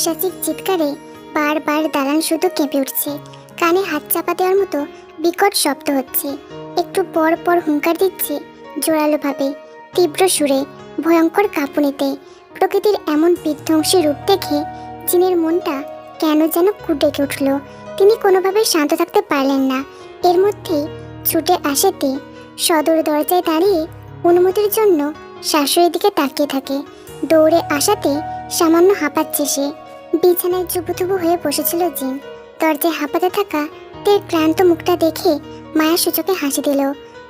পৈশাচিক চিৎকারে বারবার দালান শুধু কেঁপে উঠছে। কানে হাত চাপা দেওয়ার মতো বিকট শব্দ হচ্ছে। একটু পর পর হুঙ্কার দিচ্ছে জোরালোভাবে, তীব্র সুরে, ভয়ঙ্কর কাঁপুনিতে। প্রকৃতির এমন বিধ্বংসী রূপ দেখে জিনের মনটা কেন যেন ডেকে উঠল। তিনি কোনোভাবে শান্ত থাকতে পারলেন না। এর মধ্যেই ছুটে আসে তে। সদর দরজায় দাঁড়িয়ে অনুমতির জন্য শাশুড়ির দিকে তাকিয়ে থাকে। দৌড়ে আসাতে সামান্য হাঁপাচ্ছে সে। বিছানায় জুবুথুবু হয়ে বসেছিল জিন। দরজায় হাঁপাতে থাকা তের ক্লান্ত মুখটা দেখে মায়া সূচকে হাসি দিল।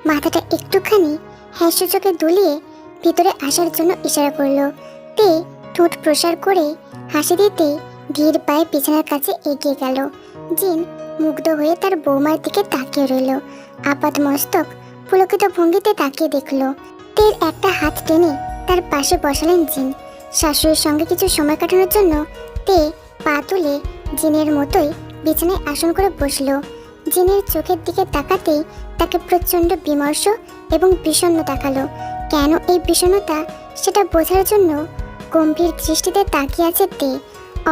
মাথাটা একটুখানি হ্যাঁ সূচকে দুলিয়ে ভিতরে আসার জন্য ইশারা করলো। তে ঠোঁট প্রসার করে হাসি দিতে ধীর পায়ে বিছানার কাছে এগিয়ে গেল। জিন মুগ্ধ হয়ে তার বৌমার দিকে তাকিয়ে রইল। আপাত মস্তক পুলকিত ভঙ্গিতে তাকিয়ে দেখল। তের একটা হাত টেনে তার পাশে বসালেন জিন। শাশুড়ির সঙ্গে কিছু সময় কাটানোর জন্য তে পা তুলে জিনের মতোই বিছানায় আসন করে বসল। জিনের চোখের দিকে তাকাতেই তাকে প্রচণ্ড বিমর্ষ এবং বিষণ্ণ তাকালো। কেন এই বিষণ্ণতা সেটা বোঝার জন্য গম্ভীর দৃষ্টিতে তাকিয়ে আছে তে।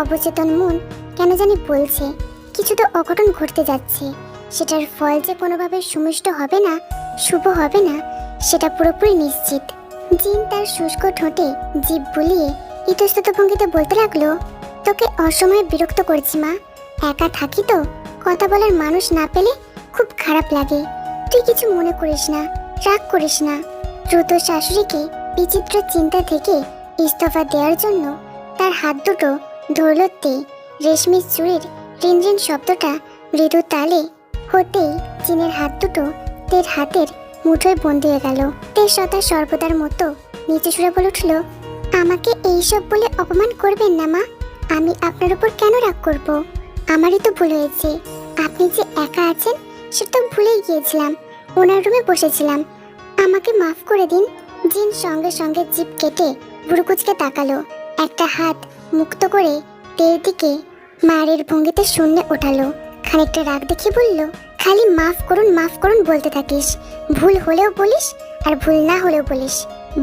অবচেতন মন কেন জানি বলছে কিছু তো অঘটন ঘটতে যাচ্ছে। সেটার ফল যে কোনোভাবে সুমিষ্ট হবে না, শুভ হবে না, সেটা পুরোপুরি নিশ্চিত। জিন তার শুষ্ক ঠোঁটে জিভ বুলিয়ে ইতস্তত ভঙ্গিতে বলতে লাগলো, তোকে অসময়ে বিরক্ত করছি মা। একা থাকি তো, কথা বলার মানুষ না পেলে খুব খারাপ লাগে। তুই কিছু মনে করিস না, রাগ করিস না। দ্রুত শাশুড়িকে বিচিত্র চিন্তা থেকে ইস্তফা দেওয়ার জন্য তার হাত দুটো ধরল তে। রেশমি চুড়ির রিনরিন শব্দটা মৃদু তালে হতেই জিনের হাত দুটো তের হাতের মুঠোয় বন্দি হয়ে গেল। তে সদা সর্বদার মতো নিচে সুরে বলে উঠল, আমাকে এইসব বলে অপমান করবেন না মা। আমি আপনার উপর কেন রাগ করব? আমারই তো ভুল হয়েছে। আপনি যে একা আছেন সেটা তো ভুলেই গিয়েছিলাম। ওনার রুমে বসেছিলাম, আমাকে মাফ করে দিন। জিন সঙ্গে সঙ্গে জিভ কেটে ভুরুকুচকে তাকালো। একটা হাত মুক্ত করে তের দিকে মায়ের ভঙ্গিতে শূন্যে ওঠালো। খানিকটা রাগ দেখে বলল, খালি মাফ করুন বলতে থাকিস। ভুল হলেও বলিস আর ভুল না হলেও বলিস।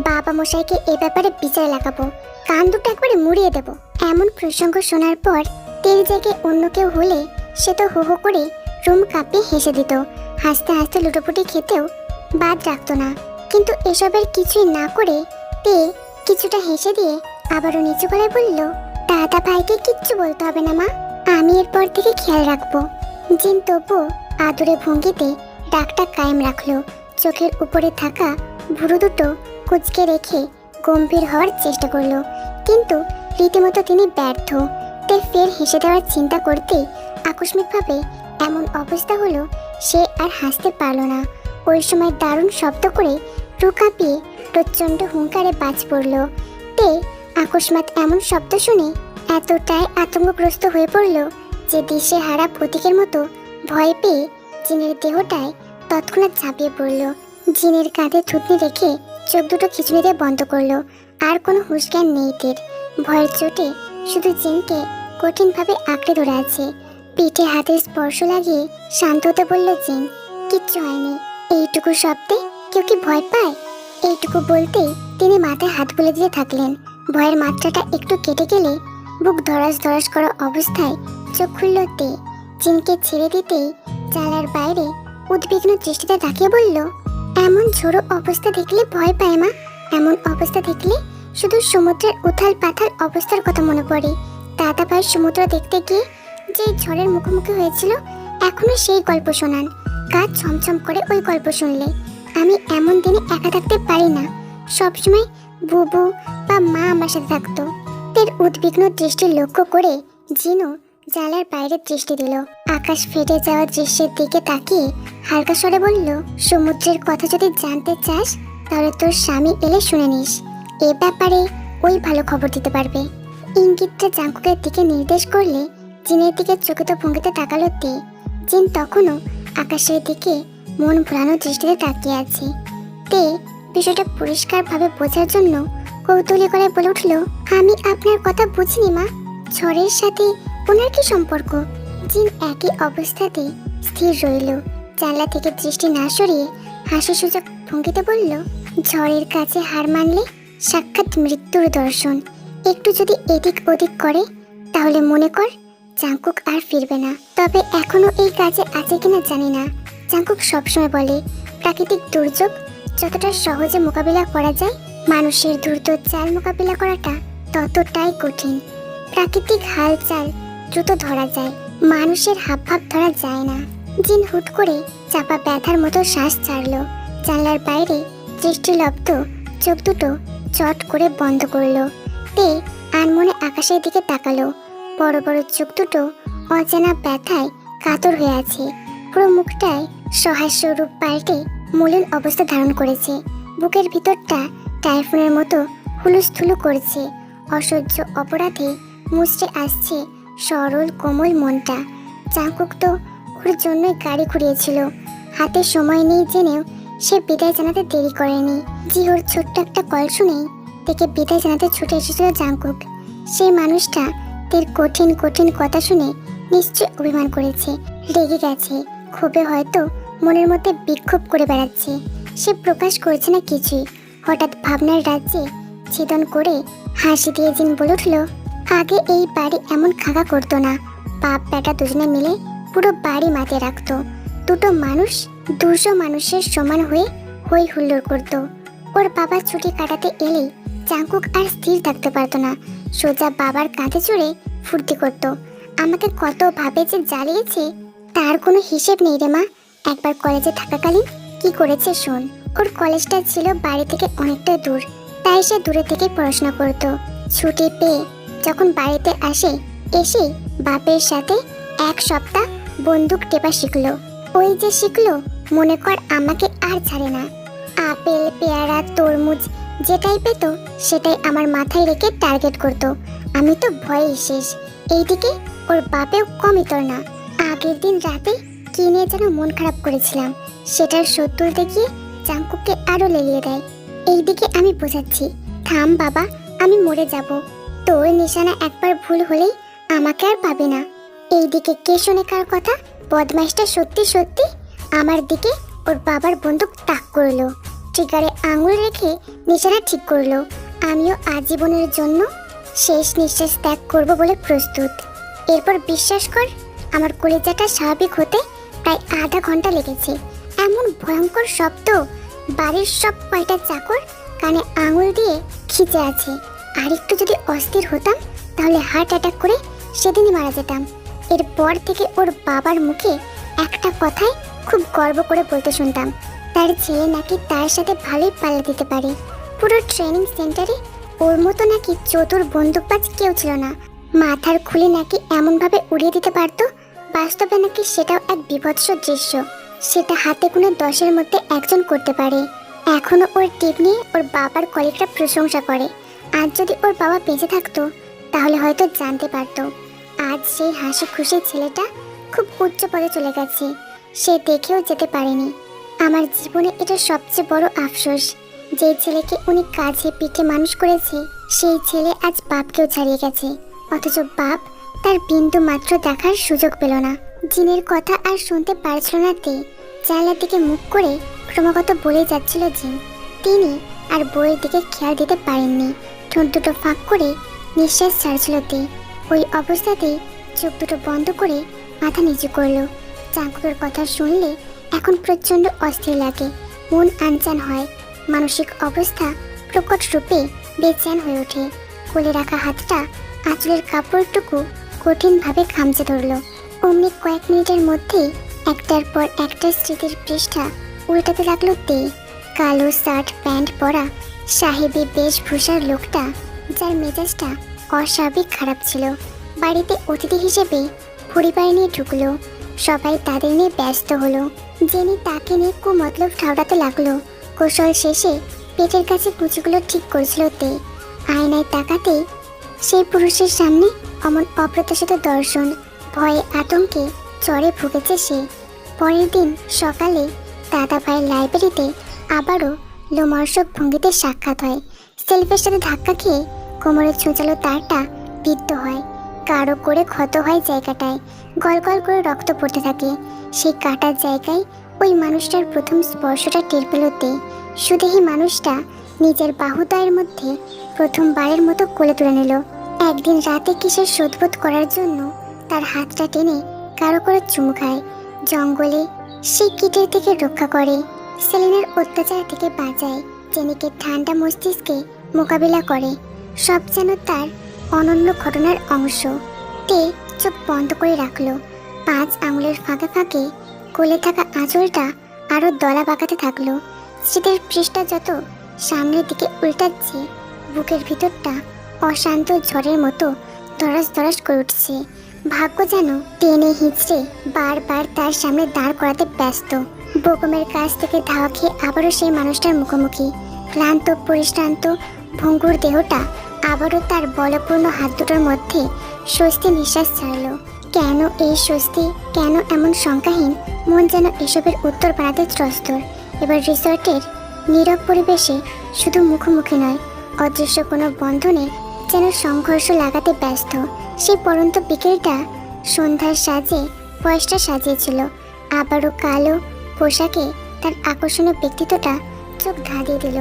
বাবা মশাইকে এ ব্যাপারে বিচার লাগাবো, কান দুটো একবারে মুড়িয়ে দেব। এমন প্রসঙ্গ শোনার পর তের জায়গায় অন্য কেউ হলে সে তো হো হো করে রুম কাঁপিয়ে হেসে দিত। হাসতে হাসতে লুটোপুটি খেতেও বাদ রাখতো না। কিন্তু এসবের কিছুই না করে তে কিছুটা হেসে দিয়ে আবারও নিচু গলায় বলল, দাদা ভাইকে কিচ্ছু বলতে হবে না মা, আমি এরপর থেকে খেয়াল রাখবো। জিন তবু আদুরে ভঙ্গিতে ডাকটা কায়েম রাখলো। চোখের উপরে থাকা ভুরু দুটো কুচকে রেখে গম্ভীর হওয়ার চেষ্টা করলো, কিন্তু রীতিমতো তিনি ব্যর্থ। তে ফের হেসে দেওয়ার চিন্তা করতেই আকস্মিকভাবে এমন অবস্থা হলো সে আর হাসতে পারল না। ওই সময় দারুণ শব্দ করে রু কাঁপিয়ে প্রচণ্ড হুঙ্কারে বাজ পড়ল। তে আকস্মাৎ এমন শব্দ শুনে এতটাই আতঙ্কগ্রস্ত হয়ে পড়ল যে দিশেহারা প্রতীকের মতো ভয় পেয়ে জিনের দেহটায় তৎক্ষণাৎ ঝাঁপিয়ে পড়ল। জিনের কাঁধে থুতনি রেখে চোখ দুটো খিচুড়িতে বন্ধ করলো। আর কোনো হুঁশ জ্ঞান নেই তের। ভয়ের চোটে শুধু জিনকে কঠিনভাবে আঁকড়ে ধরে আছে। পিঠে হাতের স্পর্শ লাগিয়ে শান্ত হতে বলল জিন, কিচ্ছু হয়নি। এইটুকু শব্দে কেউ কি ভয় পায়? এইটুকু বলতেই তিনি মাথায় হাত বুলে দিয়ে থাকলেন। ভয়ের মাত্রাটা একটু কেটে গেলে বুক ধরাস ধরাস করা অবস্থায় চোখ খুলল তে। জিনকে ছেড়ে দিতেই জানালার বাইরে উদ্বিগ্ন দৃষ্টিতে তাকিয়ে বলল, এমন ঝোড়ো অবস্থা দেখলে ভয় পায় মা। এমন অবস্থা দেখলে শুধু সমুদ্রের উথাল পাথাল অবস্থার কথা মনে পড়ে। দাদা ভাই সমুদ্র দেখতে গিয়ে যে ঝড়ের মুখোমুখি হয়েছিল, এখনো সেই গল্প শোনান। গা ছমছম করে ওই গল্প শুনলে। আমি এমন দিনে একা থাকতে পারি না, সবসময় বুবু বা মা আমার সাথে থাকতো। তের উদ্বিগ্ন দৃষ্টি লক্ষ্য করে জিনও জানালার বাইরে দৃষ্টি দিল। আকাশ ফেটে যাওয়া দৃশ্যের দিকে তাকিয়ে হালকা স্বরে বলল, সমুদ্রের কথা যদি জানতে চাস তাহলে তোর স্বামী এলে শুনে নিস। এ ব্যাপারে ওই ভালো খবর দিতে পারবে। ইঙ্গিতটা জাঙ্কুকের দিকে নির্দেশ করলে জিনের দিকে চকিত ভঙ্গিতে তাকালো তে। জিন তখনও আকাশের দিকে মন ভোলানো দৃষ্টিতে তাকিয়ে আছে। তে বিষয়টা পরিষ্কারভাবে বোঝার জন্য কৌতূহলী করে বলে উঠল, আমি আপনার কথা বুঝিনি মা। ঝড়ের সাথে ওনার কি সম্পর্ক? জিন একই অবস্থাতে স্থির রইল। জানলা থেকে দৃষ্টি না সরিয়ে হাসিসূচক ভঙ্গিতে বলল, ঝড়ের কাছে হার মানলে সাক্ষাৎ মৃত্যুর দর্শন। একটু যদি এদিক ওদিক করে তাহলে মনে কর জাংকুক আর ফিরবে না। তবে এখনো এই কাজে আছে কিনা জানি না। জাংকুক সবসময় বলে প্রাকৃতিক দুর্যোগ যতটা সহজে মোকাবিলা করা যায়, মানুষের দ্রুত চাল মোকাবিলা করাটা ততটাই কঠিন। প্রাকৃতিক হালচাল দ্রুত ধরা যায়, মানুষের হাবভাব ধরা যায় না। জিন হুট করে চাপা ব্যথার মতো শ্বাস ছাড়লো। জানলার বাইরে দৃষ্টিলব্ধ চোখ দুটো চট করে বন্ধ করলো। তে আনমনে আকাশের দিকে তাকালো। বড় বড় চোখ দুটো অজানা ব্যথায় কাতর হয়ে আছে। পুরো মুখটায় সহাস্য রূপ পাল্টে মলিন অবস্থা ধারণ করেছে। বুকের ভিতরটা টাইফুনের মতো হুলুস্থুলু করছে। অসহ্য অপরাধে মুচড়ে আসছে সরল কোমল মনটা। জাংকুক তো ওর জন্যই গাড়ি ঘুরিয়েছিল। হাতে সময় নেই জেনেও সে বিদায় জানাতে দেরি করেনি। জিহোর ছোট্ট একটা কল শুনেই তাকে বিদায় জানাতে ছুটে এসেছিল জাংকুক। সেই মানুষটা তার কঠিন কঠিন কথা শুনে নিশ্চয় অভিমান করেছে, রেগে গেছে, ক্ষোভে হয়তো মনের মধ্যে বিক্ষোভ করে বেড়াচ্ছে। সে প্রকাশ করছে না কিছুই। হঠাৎ ভাবনার রাজ্যে ছেদন করে হাসি দিয়ে জিন বলে উঠল, আগে এই বাড়ি এমন খাকা করতো না। বাপ বেটা দুজনে মিলে পুরো বাড়ি মাতিয়ে রাখতো। দুটো মানুষ 200 মানুষের সমান হয়ে হই হুল্লোড় করতো। ওর বাবা ছুটি কাটাতে এলেই জাংকুক আর স্থির থাকতে পারতো না। সোজা বাবার কাঁধে চড়ে ফুর্তি করত। আমাকে কত ভাবে যে জ্বালিয়েছে তার কোনো হিসেব নেই রে মা। একবার কলেজে থাকাকালীন কি করেছে শোন। ওর কলেজটা ছিল বাড়ি থেকে অনেকটা দূর, তাই সে দূরে থেকে পড়াশোনা করত। ছুটি পেয়ে যখন বাড়িতে আসে, এসেই বাপের সাথে 1 সপ্তাহ বন্দুক টেপা শিখলো। ওই যে শিখলো, মনে কর আমাকে আর ছাড়ে না। আপেল, পেয়ারা, তরমুজ যেটাই পেত সেটাই আমার মাথায় রেখে টার্গেট করত। আমি তো ভয়ে শেষ। এইদিকে ওর বাপেও কম ইতর না। আগের দিন রাতে কি নিয়ে যেন মন খারাপ করেছিলাম, সেটার শত্রুর দেখিয়ে জাংকুককে আরো লেলিয়ে দেয়। এইদিকে আমি বোঝাচ্ছি, থাম বাবা, আমি মরে যাব। তোর নিশানা একবার ভুল হলেই আমাকে আর পাবে না। এইদিকে কে শোনে কার কথা? বদমাইশটা সত্যি সত্যি আমার দিকে ওর বাবার বন্দুক তাক করলো। ট্রিগারে আঙুল রেখে নিশানা ঠিক করলো। আমিও আজীবনের জন্য শেষ নিঃশ্বাস ত্যাগ করব বলে প্রস্তুত। এরপর বিশ্বাস কর, আমার কলিজাটা স্বাভাবিক হতে প্রায় আধা ঘন্টা লেগেছে। এমন ভয়ঙ্কর শব্দ, বাড়ির সব কয়টা চাকর কানে আঙুল দিয়ে খিচে আছে। আর একটু যদি অস্থির হতাম তাহলে হার্ট অ্যাটাক করে সেদিনই মারা যেতাম। এরপর থেকে ওর বাবার মুখে একটা কথাই খুব গর্ব করে বলতে শুনতাম, তার ছেলে নাকি তার সাথে ভালোই পাল্লা দিতে পারে। পুরো ট্রেনিং সেন্টারে ওর মতো নাকি চতুর বন্দুকবাজ কেউ ছিল না। মাথার খুলি নাকি এমনভাবে উড়িয়ে দিতে পারতো, বাস্তবে নাকি সেটাও এক বিভৎস দৃশ্য। সেটা হাতে গুনে 10-এর মধ্যে একজন করতে পারে। এখনো ওর টিপ নিয়ে ওর বাবার কলিগরা প্রশংসা করে। আজ যদি ওর বাবা বেঁচে থাকতো তাহলে হয়তো জানতে পারতো। আজ সেই হাসি খুশি ছেলেটা খুব উচ্চ পদে চলে গেছে, সে দেখেও যেতে পারেনি। আমার জীবনে এটা সবচেয়ে বড় আফসোস। যে ছেলেকে উনি কাঁধে পিঠে মানুষ করেছে, সেই ছেলে আজ বাপকেও ছাড়িয়ে গেছে। অথচ বাপ তার বিন্দু মাত্র দেখার সুযোগ পেল না। জিনের কথা আর শুনতে পারছিল না তে। জানলার দিকে মুখ করে ক্রমাগত বলে যাচ্ছিল জিন। তিনি আর বইয়ের দিকে খেয়াল দিতে পারেননি। ঠোঁট দুটো ফাঁক করে নিঃশ্বাস ছাড়ছিল তে। ওই অবস্থাতেই চোখ দুটো বন্ধ করে মাথা নিচু করলো। জাংকুকের কথা শুনলে এখন প্রচণ্ড অস্থির লাগে, মন আনচান হয়, মানসিক অবস্থা প্রকট রূপে বেচেন হয়ে ওঠে। কোলে রাখা হাতটা আঁচলের কাপড়টুকু কঠিনভাবে খামচে ধরল। অমনি কয়েক মিনিটের মধ্যেই একটার পর একটা স্মৃতির পৃষ্ঠা উল্টাতে লাগলো তে। কালো শার্ট প্যান্ট পরা সাহেবী বেশভূষার লোকটা, যার মেজাজটা অস্বাভাবিক খারাপ ছিল, বাড়িতে অতিথি হিসেবে পরিবার নিয়ে ঢুকলো। সবাই তাদের নিয়ে ব্যস্ত হলো। জেনি তাকে নিয়ে কুমতলব ঠাউরাতে লাগলো। কৌশল শেষে পেটের কাছে কুচিগুলো ঠিক করছিল তে। আয়নায় তাকাতেই সেই পুরুষের সামনে অমন অপ্রত্যাশিত দর্শন। ভয়ে আতঙ্কে চড়ে ভুগেছে সে। পরের দিন সকালে দাদা ভাইয়ের লাইব্রেরিতে আবারও লোমর্ষক ভঙ্গিতে সাক্ষাৎ হয়। সেলফের সাথে ধাক্কা খেয়ে কোমরে ছুঁচালো তারটা বিদ্ধ হয়। গাঢ় করে ক্ষত হয় জায়গাটায়, গল গল করে রক্ত পড়তে থাকে। সেই কাটার জায়গায় ওই মানুষটার প্রথম স্পর্শটা টের পেল তে। সুদেহী মানুষটা নিজের বাহুদয়ের মধ্যে প্রথমবারের মতো কোলে তুলে নিল। একদিন রাতে কিসের শোধবোধ করার জন্য তার হাতটা টেনে কারো করে চুমু খায়। জঙ্গলে সে কীটের থেকে রক্ষা করে, সেলিনের অত্যাচার থেকে বাঁচায়, জেনিকে ঠান্ডা মস্তিষ্কে মোকাবিলা করে। সব যেন তার অনন্য ঘটনার অংশ। তে চোখ বন্ধ করে রাখলো। 5 আঙুলের ফাঁকে ফাঁকে কোলে থাকা আঁচলটা আরো দলা পাকাতে থাকলো। স্মৃতির পৃষ্ঠা যত সামনের দিকে উল্টাচ্ছে, বুকের ভিতরটা অশান্ত ঝড়ের মতো দরাস দরাস করে উঠছে। ভাগ্য যেন টেনে হিঁচড়ে বারবার তার সামনে দাঁড় করাতে ব্যস্ত। বোকমের কাছ থেকে ধাওয়া খেয়ে আবারও সেই মানুষটার মুখোমুখি। ক্লান্ত পরিশ্রান্ত ভঙ্গুর দেহটা আবারও তার বলপূর্ণ হাত দুটোর মধ্যে স্বস্তি নিঃশ্বাস ছাড়লো। কেন এই স্বস্তি, কেন এমন শঙ্কাহীন? মন যেন এসবের উত্তর বানাতে ত্রস্তর। এবার রিসর্টের নীরব পরিবেশে শুধু মুখোমুখি নয়, অদৃশ্য কোনো বন্ধনে যেন সংঘর্ষ লাগাতে ব্যস্ত। সেই পরন্ত বিকেলটা সন্ধ্যার সাজে বয়সটা সাজিয়েছিল। আবারও কালো পোশাকে তার আকর্ষণীয় ব্যক্তিত্বটা চোখ ধাঁধিয়ে দিল।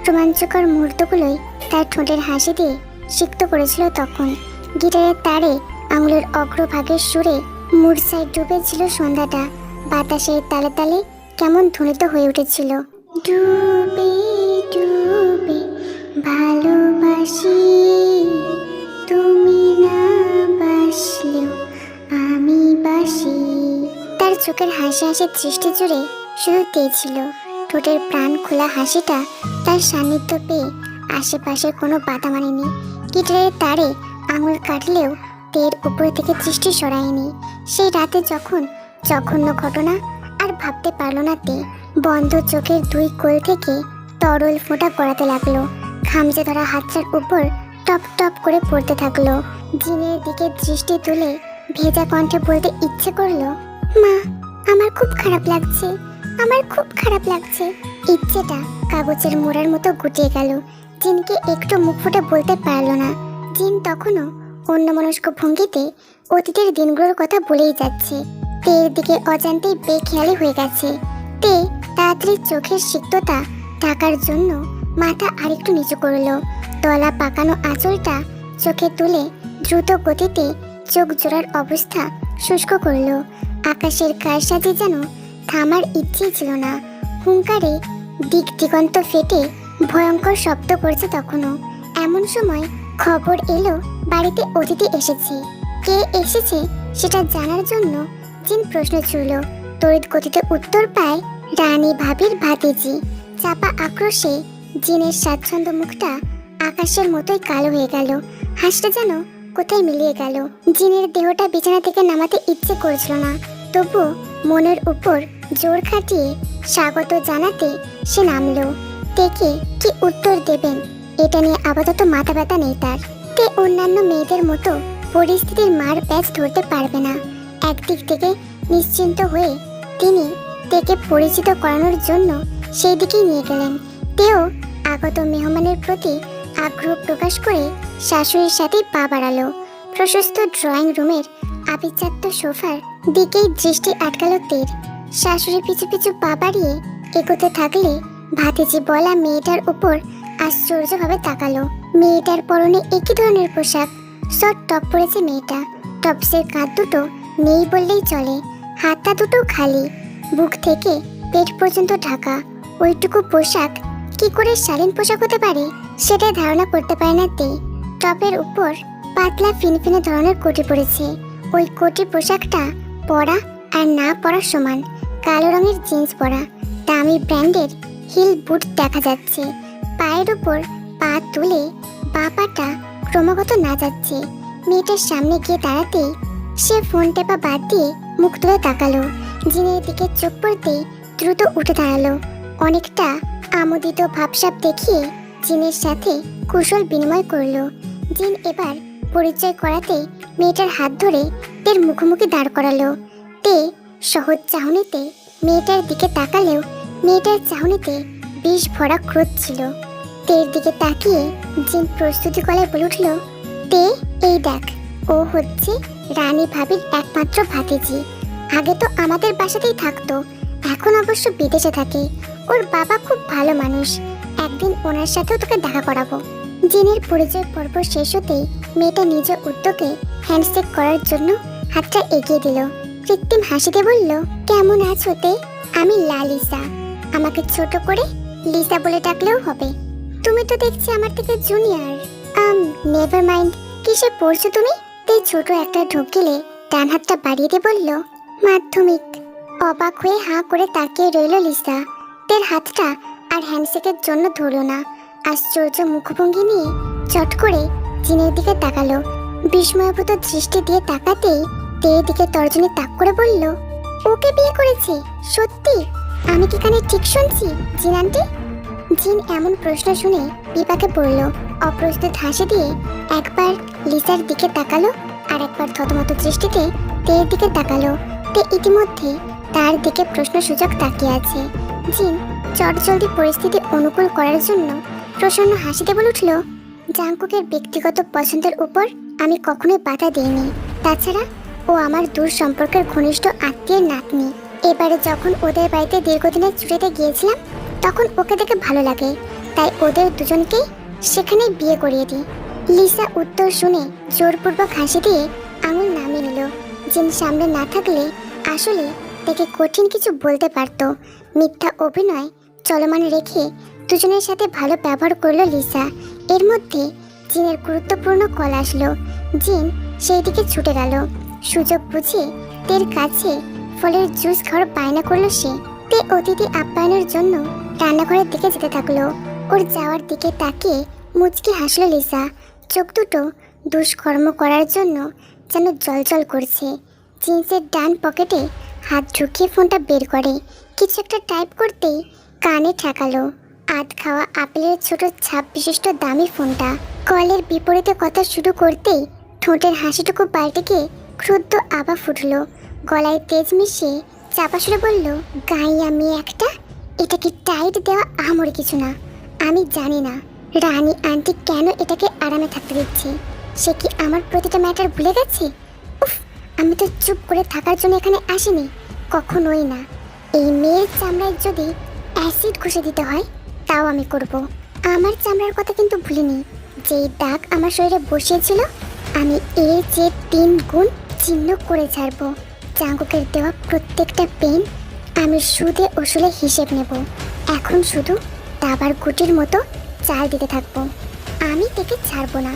রোমাঞ্চকর মুহূর্তগুলোই তার ঠোঁটের হাসি দিয়ে সিক্ত করেছিল তখন। গিটারের তারে আঙুলের অগ্রভাগের সুরে মূর্ছায় ডুবেছিল সন্ধ্যাটা। বাতাসের তালে তালে কেমন ধ্বনিত হয়ে উঠেছিল। ডুবে ডুবে ভালোবাসি, তুমি না বাসলেও আমি বাসি। তার চোখের হাসি হাসি দৃষ্টি জুড়ে শুধু তেছিল। ঠোঁটের প্রাণ খোলা হাসিটা তার সান্নিধ্য পেয়ে আশেপাশে কোনো বাধা মানেনি। গিটারের তারে আঙুল কাটলেও তের উপর থেকে দৃষ্টি সরায়নি। সেই রাতে যখন জঘন্য ঘটনা আর ভাবতে পারল না তে, বন্ধ চোখের 2 কোল থেকে তরল ফোঁটা গড়াতে লাগলো। খামচে ধরা হাতটার উপর টপ টপ করে পড়তে থাকলো। জিনের দিকে দৃষ্টি তুলে ভেজা কণ্ঠে বলতে ইচ্ছে করলো, মা আমার খুব খারাপ লাগছে, আমার খুব খারাপ লাগছে। ইচ্ছেটা কাগজের মোড়ার মতো গুটিয়ে গেল। জিনকে একটু মুখ ফুটে বলতে পারল না। জিন তখনও অন্যমনস্ক ভঙ্গিতে অতীতের দিনগুলোর কথা বলেই যাচ্ছে। তের দিকে অজান্তেই বেখেয়ালি হয়ে গেছে। তে তাড়াতাড়ি চোখের সিক্ততা ঢাকার জন্য মাথা আরেকটু নিচু করলো। তলা পাকানো আঁচলটা চোখে তুলে দ্রুত গতিতে চোখ জোড়ার অবস্থা শুষ্ক করলো। আকাশের কারসাজি যেন থামার ইচ্ছেই ছিল না। হুঙ্কারে দিক দিগন্ত ফেটে ভয়ঙ্কর শব্দ করছে তখনও। এমন সময় খবর এলো বাড়িতে অতিথি এসেছে। কে এসেছে সেটা জানার জন্য জিন প্রশ্ন ছুড়ল। তড়িৎ গতিতে উত্তর পায় রানী ভাবির ভাতিজি। চাপা আক্রোশে জিনের স্বাচ্ছন্দ্য মুখটা আকাশের মতোই কালো হয়ে গেল। হাসটা যেন কোথায় মিলিয়ে গেল। জিনের দেহটা বিছানা থেকে নামাতে ইচ্ছে করছিল না, তবুও মনের উপর জোর খাটিয়ে স্বাগত জানাতে সে নামলো। তেকে কি উত্তর দেবেন এটা নিয়ে আপাতত মাথা ব্যথা নেই তার। তে অন্যান্য মেয়েদের মতো পরিস্থিতির মার প্যাচ ধরতে পারবে না। একদিক থেকে নিশ্চিন্ত হয়ে তিনি তেকে পরিচিত করানোর জন্য সেই দিকেই নিয়ে গেলেন। তেও আগত মেহমানের প্রতি আগ্রহ প্রকাশ করে শাশুড়ির সাথে পা বাড়ালো। প্রশস্ত ড্রয়িং রুমের আভিজাত্য সোফার দিকেই দৃষ্টি আটকালো তের। শাশুড়ি পিছু পিছু পা বাড়িয়ে এগোতে থাকলে ভাতিজি বলা মেয়েটার উপর আশ্চর্যভাবে তাকালো। মেয়েটার পরনে একই ধরনের পোশাক, শর্ট টপ পরেছে মেয়েটা। টপসের কাঁধ দুটো নেই বললেই চলে, হাতটা দুটো খালি, বুক থেকে পেট পর্যন্ত ঢাকা। ওইটুকু পোশাক কি করে শালীন পোশাক হতে পারে সেটা ধারণা করতে পারে না তে। টপের উপর পাতলা ফিনফিনে ধরনের কোটি পরেছে। ওই কোটি পোশাকটা পরা আর না পরার সমান। কালো রঙের জিন্স পরা, দামি ব্র্যান্ডের হিল বুট দেখা যাচ্ছে। পায়ের উপর পা তুলে বাঁ পাটা ক্রমাগত নাচাচ্ছে। মেয়েটার সামনে গিয়ে দাঁড়াতেই সে ফোন টেপা বাদ দিয়ে মুখ তুলে তাকালো। জিনের দিকে চোখ পড়তেই দ্রুত উঠে দাঁড়ালো। অনেকটা আমোদিত ভাবসাব দেখিয়ে জিনের সাথে কুশল বিনিময় করলো। জিন এবার পরিচয় করাতে মেয়েটার হাত ধরে তের মুখোমুখি দাঁড় করালো। তে সহজ চাহনিতে মেয়েটার দিকে তাকালেও মেয়েটার চাহনিতে বিষ ভরা ক্রোধ ছিল। তের দিকে তাকিয়ে জিন প্রস্তুতি গলায় বলে উঠল, তে এই দেখ, ও হচ্ছে রানী ভাবির একমাত্র ভাতিজি। আগে তো আমাদের বাসাতেই থাকতো, এখন অবশ্য বিদেশে থাকে। ওর বাবা খুব ভালো মানুষ, একদিন ওনার সাথেও তোকে দেখা করাবো। জিনের পরিচয় পর্ব শেষ হতেই মেয়েটা নিজের উদ্যোগে হ্যান্ডশেক করার জন্য হাতটা এগিয়ে দিল। কৃত্রিম হাসিতে বলল, কেমন আছো তে? আমি লালিসা। আমাকে ছোট করে লিসা বলে ডাকলেও হবে। তুমি তো দেখছি আমার থেকে জুনিয়র। Never mind. কিসে পড়ছো তুমি? তে ছোট একটা ঢোক গেলে ডান হাতটা বাড়িয়ে দিয়ে বলল, মাধ্যমিক। অবাক হয়ে হাঁ করে তাকিয়ে রইল লিসা। তের হাতটা আর হ্যান্ডশেকের জন্য ধরল না। আশ্চর্য মুখভঙ্গি নিয়ে চট করে জিনের দিকে তাকালো। বিস্ময়ভূত দৃষ্টি দিয়ে তাকাতেই তের দিকে তর্জনী তাক করে বলল, ওকে বিয়ে করেছে? সত্যি? আমি কি কানে ঠিক শুনছি জিন আন্টি? জিন এমন প্রশ্ন শুনে বিপাকে পড়ল। অপ্রস্তুত হাসি দিয়ে একবার লিসার দিকে তাকালো আর একবার থতমত দৃষ্টিতে তের দিকে তাকালো। তে ইতিমধ্যে তার দিকে প্রশ্নসূচক তাকিয়ে আছে। জিন চটজলদি পরিস্থিতি অনুকূল করার জন্য প্রসন্ন হাসিতে বলে উঠল, জাংকুকের ব্যক্তিগত পছন্দের উপর আমি কখনোই বাধা দিইনি। তাছাড়া ও আমার দূর সম্পর্কের ঘনিষ্ঠ আত্মীয়ের নাতনি। এবারে যখন ওদের বাড়িতে দীর্ঘদিনের ছুটিতে গিয়েছিলাম তখন ওকে দেখে ভালো লাগে, তাই ওদের দুজনকেই সেখানেই বিয়ে করিয়ে দিই। লিসা উত্তর শুনে জোরপূর্বক হাসি দিয়ে আঙুল নামিয়ে নিল। জিন সামনে না থাকলে আসলে তাকে কঠিন কিছু বলতে পারত। মিথ্যা অভিনয় চলমান রেখে দুজনের সাথে ভালো ব্যবহার করলো লিসা। এর মধ্যে জিনের গুরুত্বপূর্ণ কল আসলো। জিন সেই দিকে ছুটে গেল। সুযোগ বুঝে তের কাছে ফলের জুস খাওয়ার বায়না করলো সে। তে অতিথি আপ্যায়নের জন্য রান্নাঘরের দিকে যেতে থাকলো। ওর যাওয়ার দিকে তাকিয়ে মুচকি হাসলো লিসা। চোখ দুটো দুষ্কর্ম করার জন্য যেন জলজল করছে। জিন্সের ডান পকেটে হাত ঢুকিয়ে ফোনটা বের করে কিছু একটা টাইপ করতেই কানে ঠেকালো আধ খাওয়া আপেলের ছোট ছাপ বিশিষ্ট দামি ফোনটা। কলের বিপরীতে কথা শুরু করতেই ঠোঁটের হাসিটুকু পাল্টে গিয়ে ক্ষুদ্র আবা ফুটলো। গলায় তেজ মিশিয়ে চাপা সুরে বলল, গাইয়া মেয়ে একটা। এটা কি টাইট দেওয়া আহামরি কিছু না। আমি জানি না রানী আন্টি কেন এটাকে আরামে থাকতে দিচ্ছে। সে কি আমার প্রতিটা ম্যাটার ভুলে গেছে? উফ, আমি তো চুপ করে থাকার জন্য এখানে আসিনি, কখনোই না। এই মেয়ের চামড়ায় যদি অ্যাসিড ঘষে দিতে হয় তাও আমি করব। আমার চামড়ার কথা কিন্তু ভুলিনি। যেই দাগ আমার শরীরে বসিয়েছিল আমি এর চেয়ে 3 গুণ চিহ্ন করে ছাড়বো। জাঙ্কুকের দেওয়া প্রত্যেকটা পেন আমি সুদে ওসুলে হিসেব নেব। এখন শুধু দাবার গুটির মতো চাল দিতে থাকবো। আমি থেকে ছাড়বো না।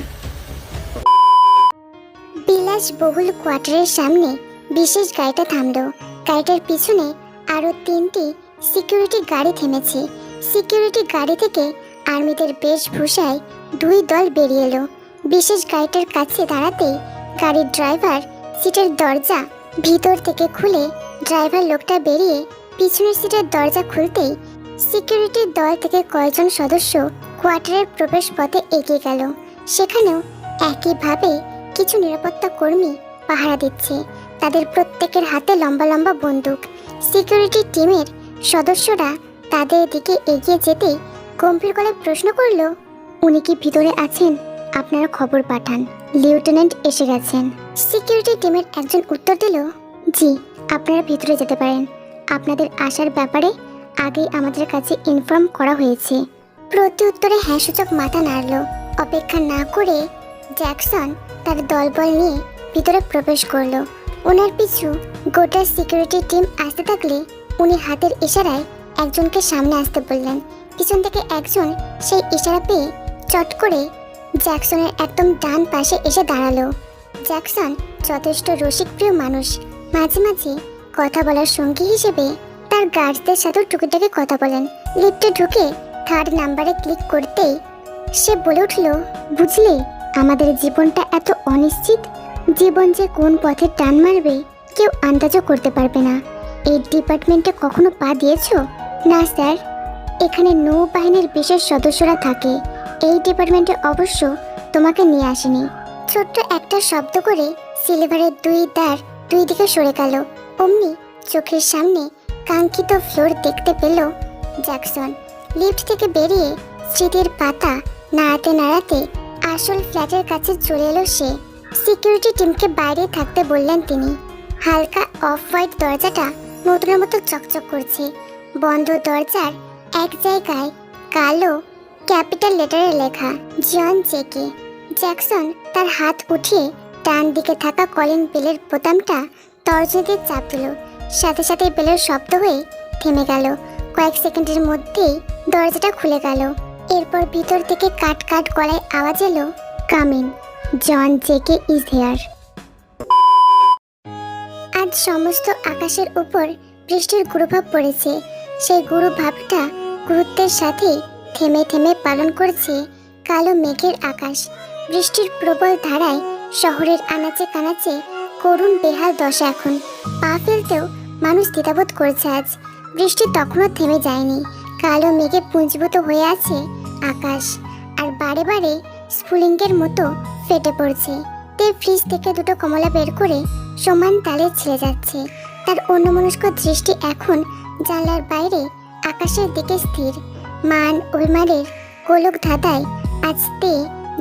বিলাসবহুল কোয়ার্টারের সামনে বিশেষ গাড়িটা থামলো। গাড়িটার পিছনে আরো 3টি সিকিউরিটি গাড়ি থেমেছে। সিকিউরিটি গাড়ি থেকে আর্মিদের বেশভূষায় 2 দল বেরিয়ে এলো। বিশেষ গাড়িটার কাছে দাঁড়াতেই গাড়ির ড্রাইভার সিটের দরজা ভিতর থেকে খুলে ড্রাইভার লোকটা বেরিয়ে পিছনের সিটের দরজা খুলতেই সিকিউরিটির দল থেকে কয়েকজন সদস্য কোয়ার্টারের প্রবেশ পথে এগিয়ে গেল। সেখানেও একইভাবে কিছু নিরাপত্তা কর্মী পাহারা দিচ্ছে। তাদের প্রত্যেকের হাতে লম্বা লম্বা বন্দুক। সিকিউরিটি টিমের সদস্যরা তাদের দিকে এগিয়ে যেতেই গম্ভীর গলায় প্রশ্ন করল, উনি কি ভিতরে আছেন? আপনারা খবর পাঠান, লেফটেন্যান্ট এসে গেছেন। সিকিউরিটি টিমের একজন উত্তর দিল, জি, আপনারা ভিতরে যেতে পারেন। আপনাদের আসার ব্যাপারে আগেই আমাদের কাছে ইনফর্ম করা হয়েছে। প্রতি উত্তরে হ্যাঁ সূচক মাথা নাড়ল। অপেক্ষা না করে জ্যাকসন তার দলবল নিয়ে ভিতরে প্রবেশ করলো। ওনার পিছু গোটা সিকিউরিটি টিম আসতে থাকলে উনি হাতের ইশারায় একজনকে সামনে আসতে বললেন। পিছন থেকে একজন সেই ইশারা পেয়ে চট করে জ্যাকসনের একদম ডান পাশে এসে দাঁড়ালো। জ্যাকসন যথেষ্ট রসিকপ্রিয় মানুষ। মাঝে মাঝে কথা বলার সঙ্গী হিসেবে তার গার্ডদের সাথেও টুকিটাকি কথা বলেন। লিফটে ঢুকে 3rd নাম্বারে ক্লিক করতেই সে বলে উঠল, বুঝলে, আমাদের জীবনটা এত অনিশ্চিত। জীবন যে কোন পথে টান মারবে কেউ আন্দাজও করতে পারবে না। এই ডিপার্টমেন্টে কখনো পা দিয়েছো? না স্যার, এখানে নৌবাহিনীর বিশেষ সদস্যরা থাকে। এই ডিপার্টমেন্টে অবশ্য তোমাকে নিয়ে আসেনি। ছোট্ট একটা শব্দ করে সিলভারের 2 দ্বার 2 দিকে সরে গেল। অমনি চোখের সামনে কাঙ্ক্ষিত ফ্লোর দেখতে পেল জ্যাকসন। লিফট থেকে বেরিয়ে স্মৃতির পাতা নাড়াতে নাড়াতে আসল ফ্ল্যাটের কাছে চলে এলো সে। সিকিউরিটি টিমকে বাইরে থাকতে বললেন তিনি। হালকা অফ হোয়াইট দরজাটা নতুনের মতো চকচক করছে। বন্ধ দরজার এক জায়গায় কালো ক্যাপিটাল লেটারে লেখা জন জেকে। জ্যাকসন তার হাত উঠিয়ে ডান দিকে থাকা কলিং বেলের বোতামটা তর্জনীতে চাপ দিল। সাথে সাথে বেলের শব্দ হয়ে থেমে গেল। কয়েক সেকেন্ডের মধ্যেই দরজাটা খুলে গেল। এরপর ভিতর থেকে কাট কাট গলায় আওয়াজ এলো, come in, John JK is here. আজ সমস্ত আকাশের উপর বৃষ্টির গুরুভাব পড়েছে। সেই গুরুভাবটা গুরুত্বের সাথে থেমে থেমে পালন করছে কালো মেঘের আকাশ। বৃষ্টির প্রবল ধারায় শহরের আনাচে কানাচে করুণ বেহাল দশা। এখন পা ফেলতেও মানুষ দ্বিধাবোধ করছে। আজ বৃষ্টি তখনও থেমে যায়নি। কালো মেঘে পুঞ্জীভূত হয়ে আছে আকাশ, আর বারে বারে স্ফুলিঙ্গের মতো ফেটে পড়ছে। তে ফ্রিজ থেকে দুটো কমলা বের করে সমান তালে ছেড়ে যাচ্ছে। তার অন্যমনস্ক দৃষ্টি এখন জানলার বাইরে আকাশের দিকে স্থির। মান অভিমানের গোলক ধাঁধায় আজ তে